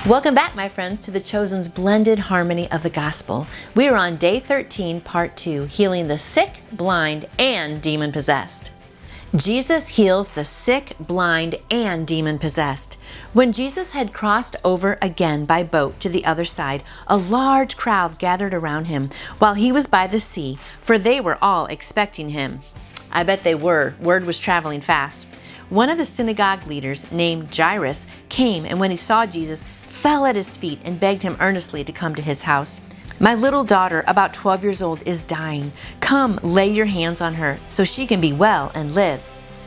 Welcome back, my friends, to The Chosen's blended harmony of the gospel. We are on day 13, part 2, healing the sick, blind, and demon-possessed. Jesus heals the sick, blind, and demon-possessed. When Jesus had crossed over again by boat to the other side, a large crowd gathered around him while he was by the sea, for they were all expecting him. I bet they were. Word was traveling fast. One of the synagogue leaders, named Jairus, came, and when he saw Jesus, fell at his feet and begged him earnestly to come to his house. "My little daughter, about 12 years old, is dying. Come, lay your hands on her, so she can be well and live."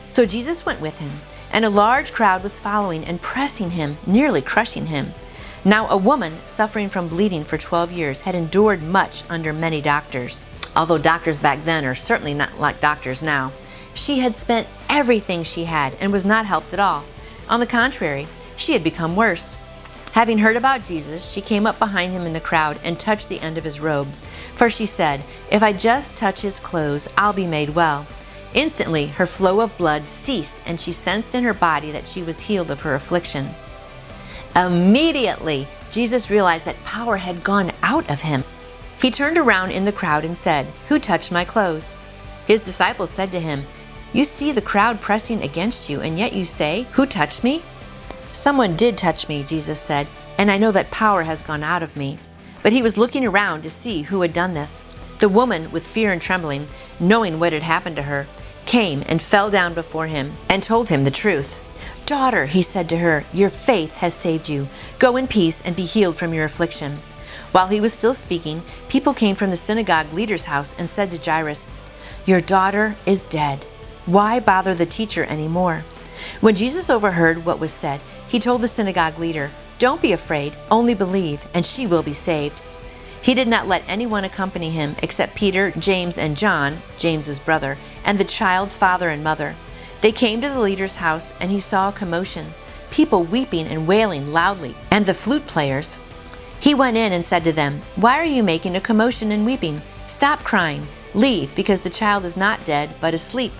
So Jesus went with him, and a large crowd was following and pressing him, nearly crushing him. Now a woman suffering from bleeding for 12 years had endured much under many doctors, although doctors back then are certainly not like doctors now. She had spent everything she had and was not helped at all. On the contrary, she had become worse. Having heard about Jesus, she came up behind him in the crowd and touched the end of his robe. For she said, "If I just touch his clothes, I'll be made well." Instantly, her flow of blood ceased, and she sensed in her body that she was healed of her affliction. Immediately, Jesus realized that power had gone out of him. He turned around in the crowd and said, "Who touched my clothes?" His disciples said to him, "You see the crowd pressing against you, and yet you say, 'Who touched me?'" "Someone did touch me," Jesus said, "and I know that power has gone out of me." But he was looking around to see who had done this. The woman, with fear and trembling, knowing what had happened to her, came and fell down before him and told him the truth. "Daughter," he said to her, "your faith has saved you. Go in peace and be healed from your affliction." While he was still speaking, people came from the synagogue leader's house and said to Jairus, "Your daughter is dead. Why bother the teacher anymore?" When Jesus overheard what was said, he told the synagogue leader, "Don't be afraid, only believe, and she will be saved." He did not let anyone accompany him except Peter, James, and John, James's brother, and the child's father and mother. They came to the leader's house, and he saw a commotion, people weeping and wailing loudly, and the flute players. He went in and said to them, "Why are you making a commotion and weeping? Stop crying. Leave, because the child is not dead, but asleep."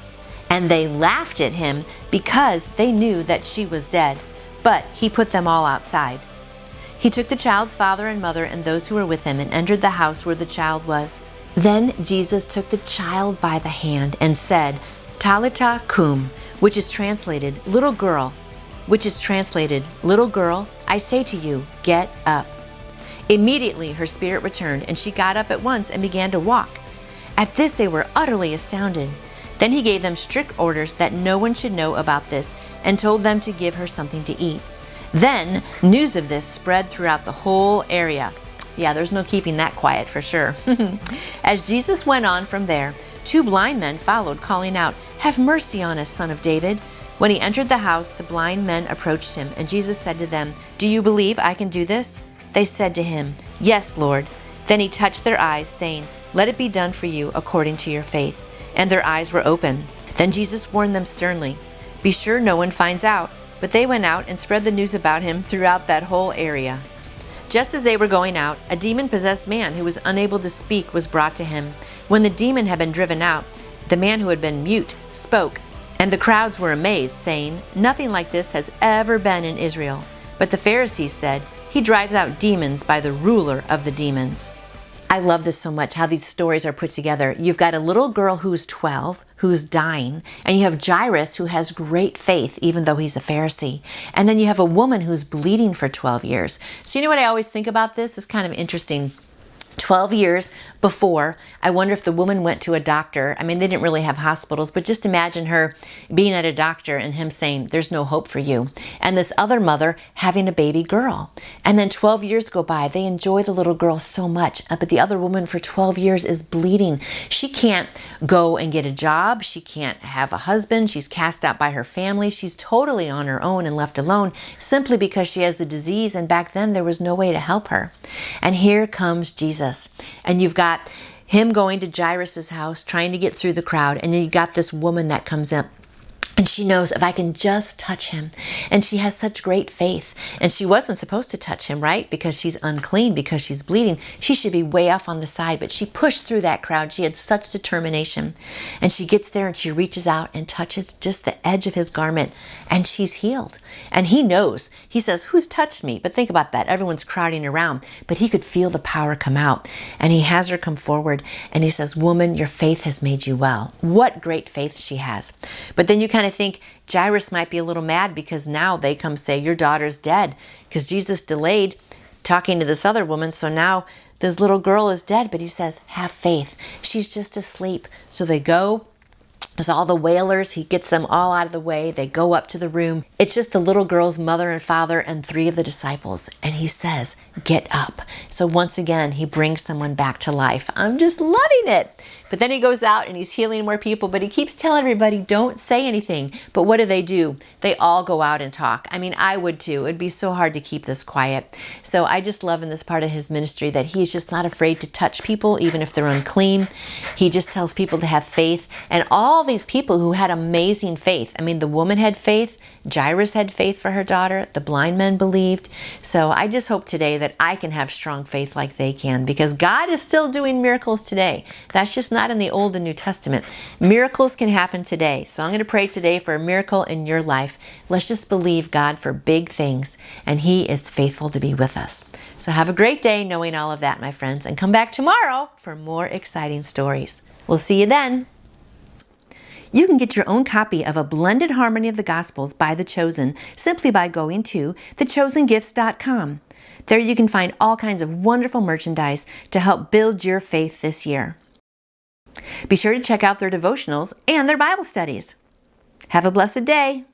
And they laughed at him because they knew that she was dead. But he put them all outside. He took the child's father and mother and those who were with him and entered the house where the child was. Then Jesus took the child by the hand and said, "Talitha cum," which is translated, "Little girl," I say to you, get up." Immediately her spirit returned, and she got up at once and began to walk. At this they were utterly astounded. Then he gave them strict orders that no one should know about this and told them to give her something to eat. Then news of this spread throughout the whole area. Yeah, there's no keeping that quiet for sure. As Jesus went on from there, 2 blind men followed, calling out, "Have mercy on us, Son of David." When he entered the house, the blind men approached him, and Jesus said to them, "Do you believe I can do this?" They said to him, "Yes, Lord." Then he touched their eyes, saying, "Let it be done for you according to your faith." And their eyes were open. Then Jesus warned them sternly, "Be sure no one finds out." But they went out and spread the news about him throughout that whole area. Just as they were going out, a demon-possessed man who was unable to speak was brought to him. When the demon had been driven out, the man who had been mute spoke, and the crowds were amazed, saying, "Nothing like this has ever been in Israel." But the Pharisees said, "He drives out demons by the ruler of the demons." I love this so much, how these stories are put together. You've got a little girl who's 12, who's dying, and you have Jairus, who has great faith, even though he's a Pharisee. And then you have a woman who's bleeding for 12 years. So you know what I always think about this? It's kind of interesting. 12 years before, I wonder if the woman went to a doctor. I mean, they didn't really have hospitals, but just imagine her being at a doctor and him saying, "There's no hope for you." And this other mother having a baby girl. And then 12 years go by. They enjoy the little girl so much, but the other woman for 12 years is bleeding. She can't go and get a job. She can't have a husband. She's cast out by her family. She's totally on her own and left alone simply because she has the disease. And back then, there was no way to help her. And here comes Jesus. And you've got him going to Jairus' house, trying to get through the crowd. And then you got this woman that comes up And she knows, if I can just touch him. And she has such great faith. And she wasn't supposed to touch him, right? Because she's unclean, because she's bleeding. She should be way off on the side. But she pushed through that crowd. She had such determination. And she gets there and she reaches out and touches just the edge of his garment. And she's healed. And he knows. He says, who's touched me? But think about that. Everyone's crowding around. But he could feel the power come out. And he has her come forward. And he says, woman, your faith has made you well. What great faith she has. But then you kind of think Jairus might be a little mad because now they come say, your daughter's dead, because Jesus delayed talking to this other woman. So now this little girl is dead, but he says, have faith. She's just asleep. So they go. There's all the wailers. He gets them all out of the way. They go up to the room. It's just the little girl's mother and father and 3 of the disciples. And he says, get up. So once again, he brings someone back to life. I'm just loving it. But then he goes out and he's healing more people. But he keeps telling everybody, don't say anything. But what do? They all go out and talk. I mean, I would too. It'd be so hard to keep this quiet. So I just love in this part of his ministry that he's just not afraid to touch people, even if they're unclean. He just tells people to have faith. And all these people who had amazing faith. I mean, the woman had faith. Jairus had faith for her daughter. The blind men believed. So I just hope today that I can have strong faith like they can, because God is still doing miracles today. That's just not in the Old and New Testament. Miracles can happen today. So I'm going to pray today for a miracle in your life. Let's just believe God for big things, and he is faithful to be with us. So have a great day knowing all of that, my friends, and come back tomorrow for more exciting stories. We'll see you then. You can get your own copy of A Blended Harmony of the Gospels by The Chosen simply by going to thechosengifts.com. There you can find all kinds of wonderful merchandise to help build your faith this year. Be sure to check out their devotionals and their Bible studies. Have a blessed day.